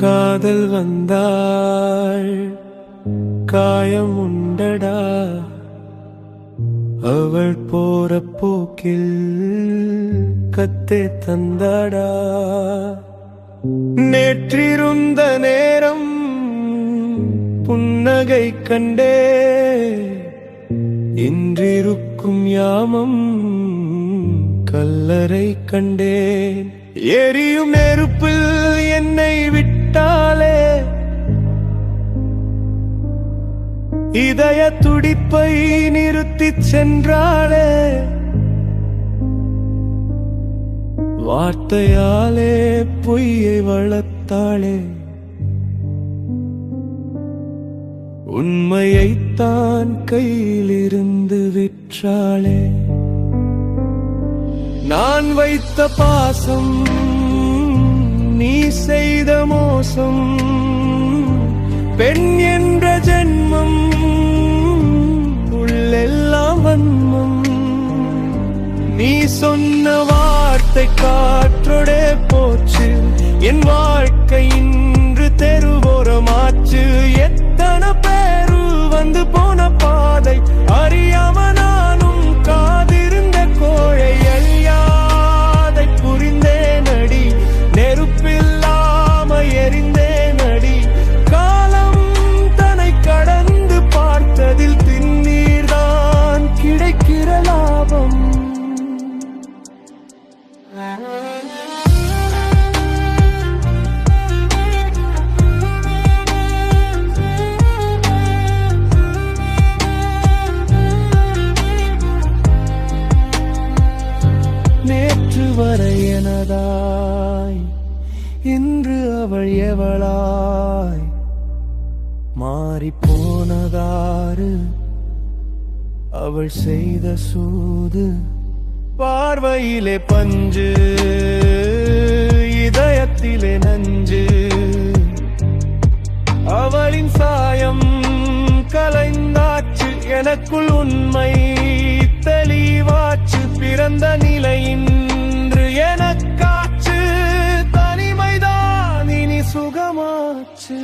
காதல் வந்தாள் காயம் உண்டடா, அவள் போற போக்கில் கத்தே தந்தாடா. நேற்றிருந்த நேரம் புன்னகை கண்டே, இன்றிருக்கும் யாமம் கல்லறை கண்டேன். எரியும் நெருப்பில் என்னை விட்டாலே, இதய துடிப்பை நிறுத்திச் சென்றாளே. வார்த்தையாலே பொய்யை வளர்த்தாளே, உண்மையைத்தான் கையிலிருந்து விற்றாளே. நான் வைத்த பாசம் நீ செய்த மோசம், பெண் என்ற ஜென்மம் உள்ளெல்லாம் வன்மம். நீ சொன்ன வார்த்தை காற்றோடே போச்சு, என் வாழ்க்கை இன்று தெருவோரமாச்சு. எத்தனை பேரு வந்து போன பாதை அறியாம நானும் காதிருந்த கோழை. அழியாதை புரிந்தேன் அடி, நெருப்பில்லாம எரிந்தேன் அடி. காலம் தன்னை கடந்து பார்த்ததில் திண்ணீர்தான் கிடைக்கிற லாபம். நேற்று வரை எனதாய், இன்று அவள் எவளாய் மாறிப்போனதாறு. அவள் செய்த சூது பார்வையிலே பஞ்சு, இதயத்திலே நஞ்சு. அவளின் சாயம் கலைந்தாச்சு, எனக்குள் உண்மை தெளிவாச்சு. பிறந்த நிலை இன்று எனக்காச்சு, தனிமைதான் இனி சுகமாச்சு.